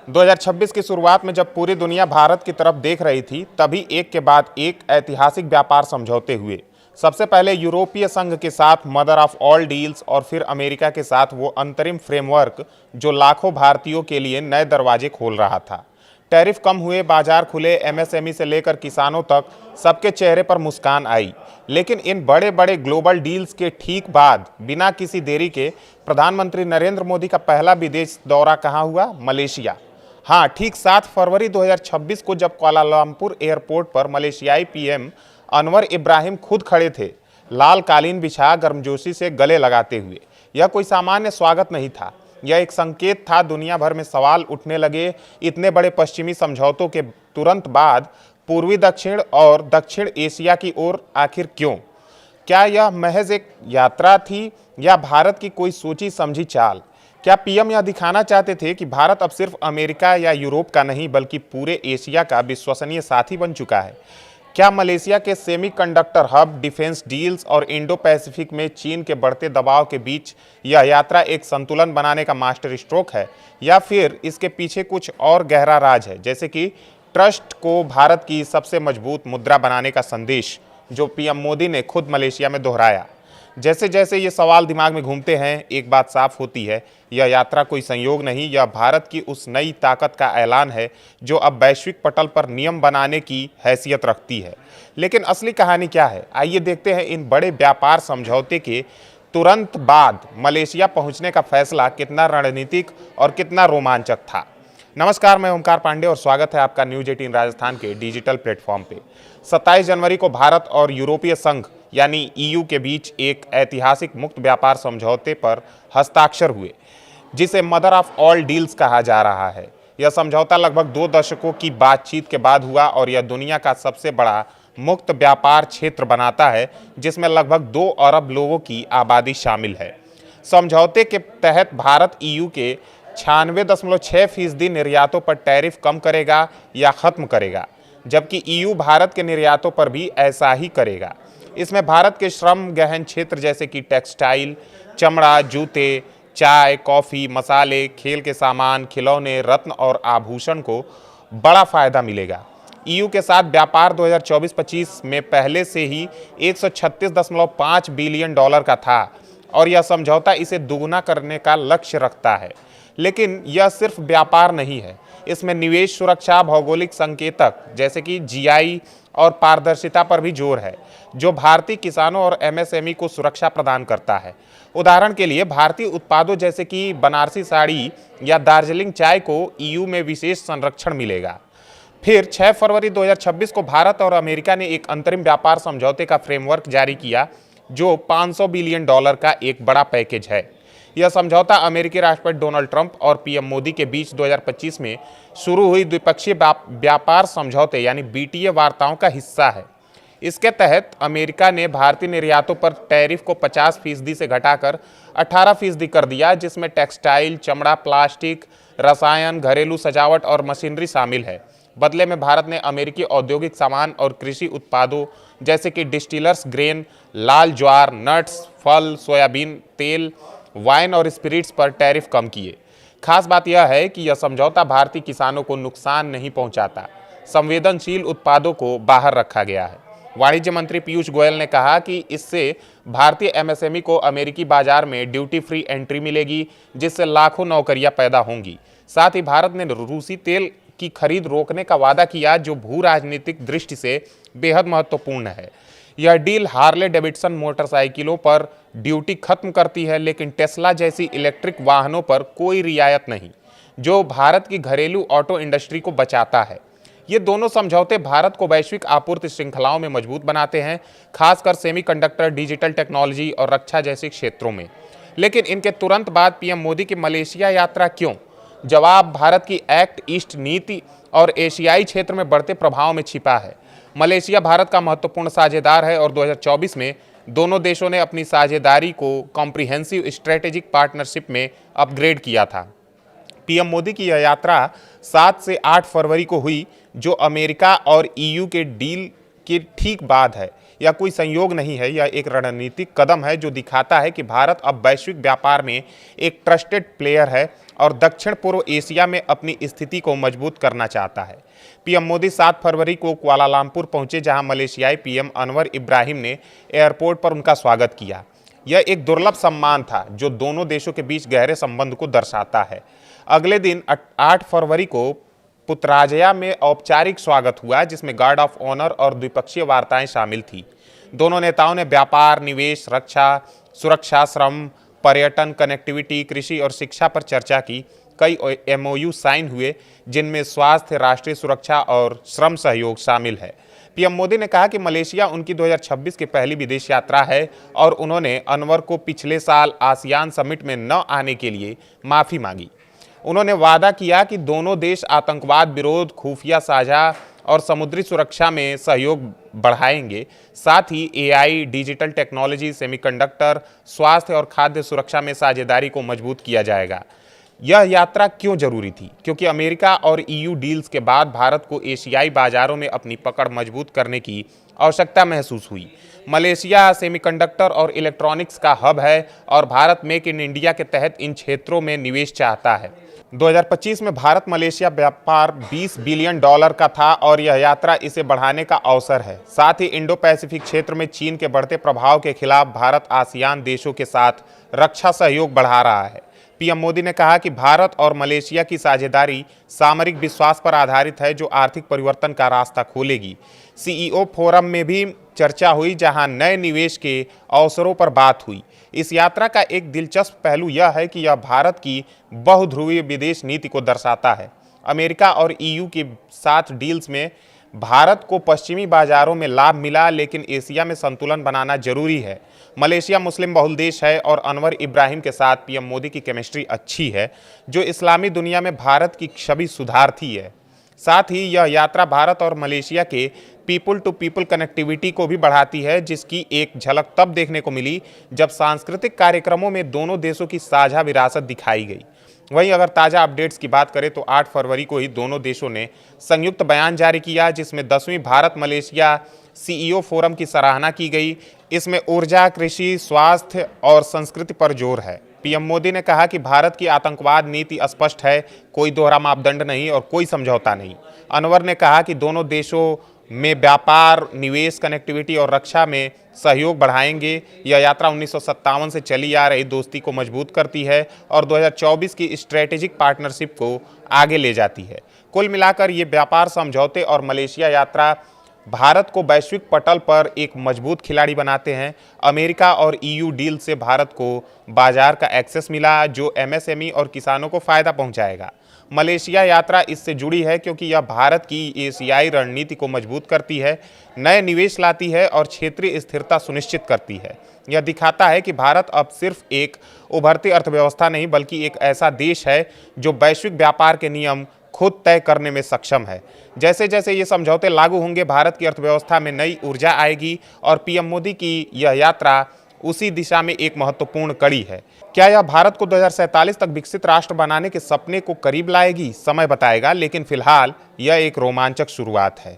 2026 की शुरुआत में जब पूरी दुनिया भारत की तरफ देख रही थी, तभी एक के बाद एक ऐतिहासिक व्यापार समझौते हुए। सबसे पहले यूरोपीय संघ के साथ मदर ऑफ ऑल डील्स और फिर अमेरिका के साथ वो अंतरिम फ्रेमवर्क जो लाखों भारतीयों के लिए नए दरवाजे खोल रहा था। टैरिफ कम हुए, बाजार खुले, एमएसएमई से लेकर किसानों तक सबके चेहरे पर मुस्कान आई। लेकिन इन बड़े बड़े ग्लोबल डील्स के ठीक बाद बिना किसी देरी के प्रधानमंत्री नरेंद्र मोदी का पहला विदेश दौरा कहाँ हुआ? मलेशिया। हाँ, ठीक 7 फरवरी 2026 को जब कुआलालंपुर एयरपोर्ट पर मलेशियाई पीएम अनवर इब्राहिम खुद खड़े थे, लाल कालीन बिछा गर्मजोशी से गले लगाते हुए। यह कोई सामान्य स्वागत नहीं था, यह एक संकेत था। दुनिया भर में सवाल उठने लगे, इतने बड़े पश्चिमी समझौतों के तुरंत बाद पूर्वी दक्षिण और दक्षिण एशिया की ओर आखिर क्यों? क्या यह महज एक यात्रा थी या भारत की कोई सोची समझी चाल? क्या पीएम यह दिखाना चाहते थे कि भारत अब सिर्फ अमेरिका या यूरोप का नहीं बल्कि पूरे एशिया का विश्वसनीय साथी बन चुका है? क्या मलेशिया के सेमीकंडक्टर हब, डिफेंस डील्स और इंडो पैसिफिक में चीन के बढ़ते दबाव के बीच यह यात्रा एक संतुलन बनाने का मास्टर स्ट्रोक है, या फिर इसके पीछे कुछ और गहरा राज है, जैसे कि ट्रस्ट को भारत की सबसे मजबूत मुद्रा बनाने का संदेश जो पीएम मोदी ने खुद मलेशिया में दोहराया? जैसे जैसे ये सवाल दिमाग में घूमते हैं, एक बात साफ होती है, यह यात्रा कोई संयोग नहीं, यह भारत की उस नई ताकत का ऐलान है जो अब वैश्विक पटल पर नियम बनाने की हैसियत रखती है। लेकिन असली कहानी क्या है? आइए देखते हैं। इन बड़े व्यापार समझौते के तुरंत बाद मलेशिया पहुंचने का फैसला कितना रणनीतिक और कितना रोमांचक था। नमस्कार, मैं ओमकार पांडे और स्वागत है आपका न्यूज 18 राजस्थान के डिजिटल प्लेटफॉर्म पे। 27 जनवरी को भारत और यूरोपीय संघ यानी ईयू के बीच एक ऐतिहासिक मुक्त व्यापार समझौते पर हस्ताक्षर हुए, जिसे मदर ऑफ ऑल डील्स कहा जा रहा है। यह समझौता लगभग 2 दशकों की बातचीत के बाद हुआ और यह दुनिया का सबसे बड़ा मुक्त व्यापार क्षेत्र बनाता है, जिसमें लगभग 2 अरब लोगों की आबादी शामिल है। समझौते के तहत भारत ईयू के 96.6% निर्यातों पर टैरिफ कम करेगा या खत्म करेगा, जबकि ईयू भारत के निर्यातों पर भी ऐसा ही करेगा। इसमें भारत के श्रम गहन क्षेत्र जैसे कि टेक्सटाइल, चमड़ा, जूते, चाय, कॉफ़ी, मसाले, खेल के सामान, खिलौने, रत्न और आभूषण को बड़ा फायदा मिलेगा। ईयू के साथ व्यापार 2024-25 में पहले से ही $136.5 बिलियन का था और यह समझौता इसे दोगुना करने का लक्ष्य रखता है। लेकिन यह सिर्फ व्यापार नहीं है, इसमें निवेश, सुरक्षा, भौगोलिक संकेतक जैसे कि जीआई और पारदर्शिता पर भी जोर है, जो भारतीय किसानों और एमएसएमई को सुरक्षा प्रदान करता है। उदाहरण के लिए भारतीय उत्पादों जैसे कि बनारसी साड़ी या दार्जिलिंग चाय को ईयू में विशेष संरक्षण मिलेगा। फिर 6 फरवरी 2026 को भारत और अमेरिका ने एक अंतरिम व्यापार समझौते का फ्रेमवर्क जारी किया, जो $500 बिलियन का एक बड़ा पैकेज है। यह समझौता अमेरिकी राष्ट्रपति डोनाल्ड ट्रंप और पीएम मोदी के बीच 2025 में शुरू हुई द्विपक्षीय व्यापार समझौते यानी बीटीए वार्ताओं का हिस्सा है। इसके तहत अमेरिका ने भारतीय निर्यातों पर टैरिफ को 50% से घटाकर 18% कर दिया, जिसमें टेक्सटाइल, चमड़ा, प्लास्टिक, रसायन, घरेलू सजावट और मशीनरी शामिल है। बदले में भारत ने अमेरिकी औद्योगिक सामान और कृषि उत्पादों जैसे कि डिस्टिलर्स ग्रेन, लाल ज्वार, नट्स, फल, सोयाबीन तेल, वाइन और स्पिरिट्स पर टैरिफ कम किए। खास बात यह है कि यह समझौता भारतीय किसानों को नुकसान नहीं पहुंचाता, संवेदनशील उत्पादों को बाहर रखा गया है। वाणिज्य मंत्री पीयूष गोयल ने कहा कि इससे भारतीय एमएसएमई को अमेरिकी बाजार में ड्यूटी फ्री एंट्री मिलेगी, जिससे लाखों नौकरियां पैदा होंगी। साथ ही भारत ने रूसी तेल की खरीद रोकने का वादा किया, जो भू राजनीतिक दृष्टि से बेहद महत्वपूर्ण है। यह डील हार्ले डेविडसन मोटरसाइकिलों पर ड्यूटी खत्म करती है, लेकिन टेस्ला जैसी इलेक्ट्रिक वाहनों पर कोई रियायत नहीं, जो भारत की घरेलू ऑटो इंडस्ट्री को बचाता है। ये दोनों समझौते भारत को वैश्विक आपूर्ति श्रृंखलाओं में मजबूत बनाते हैं, खासकर सेमीकंडक्टर, डिजिटल टेक्नोलॉजी और रक्षा जैसे क्षेत्रों में। लेकिन इनके तुरंत बाद पीएम मोदी की मलेशिया यात्रा क्यों? जवाब भारत की एक्ट ईस्ट नीति और एशियाई क्षेत्र में बढ़ते प्रभाव में छिपा है। मलेशिया भारत का महत्वपूर्ण साझेदार है और 2024 में दोनों देशों ने अपनी साझेदारी को कॉम्प्रिहेंसिव स्ट्रेटेजिक पार्टनरशिप में अपग्रेड किया था। पीएम मोदी की यह यात्रा 7 से 8 फरवरी को हुई, जो अमेरिका और ईयू के डील के ठीक बाद है। यह कोई संयोग नहीं है, यह एक रणनीतिक कदम है जो दिखाता है कि भारत अब वैश्विक व्यापार में एक ट्रस्टेड प्लेयर है और दक्षिण पूर्व एशिया में अपनी स्थिति को मजबूत करना चाहता है। पीएम मोदी 7 फरवरी को कुआलालंपुर पहुंचे, जहां मलेशियाई पीएम अनवर इब्राहिम ने एयरपोर्ट पर उनका स्वागत किया। यह एक दुर्लभ सम्मान था जो दोनों देशों के बीच गहरे संबंध को दर्शाता है। अगले दिन 8 फरवरी को पुत्रराजया में औपचारिक स्वागत हुआ, जिसमें गार्ड ऑफ ऑनर और द्विपक्षीय वार्ताएं शामिल थी। दोनों नेताओं ने व्यापार, निवेश, रक्षा, सुरक्षा, श्रम, पर्यटन, कनेक्टिविटी, कृषि और शिक्षा पर चर्चा की। कई एमओयू साइन हुए, जिनमें स्वास्थ्य, राष्ट्रीय सुरक्षा और श्रम सहयोग शामिल है। पीएम मोदी ने कहा कि मलेशिया उनकी 2026 की पहली विदेश यात्रा है और उन्होंने अनवर को पिछले साल आसियान समिट में न आने के लिए माफ़ी मांगी। उन्होंने वादा किया कि दोनों देश आतंकवाद विरोध, खुफिया साझा और समुद्री सुरक्षा में सहयोग बढ़ाएंगे। साथ ही एआई, डिजिटल टेक्नोलॉजी, सेमीकंडक्टर, स्वास्थ्य और खाद्य सुरक्षा में साझेदारी को मजबूत किया जाएगा। यह यात्रा क्यों जरूरी थी? क्योंकि अमेरिका और ईयू डील्स के बाद भारत को एशियाई बाजारों में अपनी पकड़ मजबूत करने की आवश्यकता महसूस हुई। मलेशिया सेमीकंडक्टर और इलेक्ट्रॉनिक्स का हब है और भारत मेक इन इंडिया के तहत इन क्षेत्रों में निवेश चाहता है। 2025 में भारत मलेशिया व्यापार $20 बिलियन का था और यह यात्रा इसे बढ़ाने का अवसर है। साथ ही इंडो पैसिफिक क्षेत्र में चीन के बढ़ते प्रभाव के खिलाफ भारत आसियान देशों के साथ रक्षा सहयोग बढ़ा रहा है। पीएम मोदी ने कहा कि भारत और मलेशिया की साझेदारी सामरिक विश्वास पर आधारित है, जो आर्थिक परिवर्तन का रास्ता खोलेगी। सीईओ फोरम में भी चर्चा हुई, जहां नए निवेश के अवसरों पर बात हुई। इस यात्रा का एक दिलचस्प पहलू यह है कि यह भारत की बहुध्रुवीय विदेश नीति को दर्शाता है। अमेरिका और ईयू के साथ डील्स में भारत को पश्चिमी बाजारों में लाभ मिला, लेकिन एशिया में संतुलन बनाना जरूरी है। मलेशिया मुस्लिम बहुल देश है और अनवर इब्राहिम के साथ पीएम मोदी की केमिस्ट्री अच्छी है, जो इस्लामी दुनिया में भारत की छवि सुधारती है। साथ ही यह यात्रा भारत और मलेशिया के पीपल टू पीपल कनेक्टिविटी को भी बढ़ाती है, जिसकी एक झलक तब देखने को मिली जब सांस्कृतिक कार्यक्रमों में दोनों देशों की साझा विरासत दिखाई गई। वहीं अगर ताज़ा अपडेट्स की बात करें तो 8 फरवरी को ही दोनों देशों ने संयुक्त बयान जारी किया, जिसमें 10वीं भारत मलेशिया सीईओ फोरम की सराहना की गई। इसमें ऊर्जा, कृषि, स्वास्थ्य और संस्कृति पर जोर है। पीएम मोदी ने कहा कि भारत की आतंकवाद नीति स्पष्ट है, कोई दोहरा मापदंड नहीं और कोई समझौता नहीं। अनवर ने कहा कि दोनों देशों में व्यापार, निवेश, कनेक्टिविटी और रक्षा में सहयोग बढ़ाएंगे। यह यात्रा 1957 से चली आ रही दोस्ती को मजबूत करती है और 2024 की स्ट्रेटेजिक पार्टनरशिप को आगे ले जाती है। कुल मिलाकर ये व्यापार समझौते और मलेशिया यात्रा भारत को वैश्विक पटल पर एक मजबूत खिलाड़ी बनाते हैं। अमेरिका और ईयू डील से भारत को बाजार का एक्सेस मिला, जो एमएसएमई और किसानों को फायदा पहुंचाएगा। मलेशिया यात्रा इससे जुड़ी है क्योंकि यह भारत की एशियाई रणनीति को मजबूत करती है, नए निवेश लाती है और क्षेत्रीय स्थिरता सुनिश्चित करती है। यह दिखाता है कि भारत अब सिर्फ एक उभरती अर्थव्यवस्था नहीं, बल्कि एक ऐसा देश है जो वैश्विक व्यापार के नियम खुद तय करने में सक्षम है। जैसे जैसे ये समझौते लागू होंगे, भारत की अर्थव्यवस्था में नई ऊर्जा आएगी और पीएम मोदी की यह यात्रा उसी दिशा में एक महत्वपूर्ण कड़ी है। क्या यह भारत को 2047 तक विकसित राष्ट्र बनाने के सपने को करीब लाएगी? समय बताएगा, लेकिन फिलहाल यह एक रोमांचक शुरुआत है।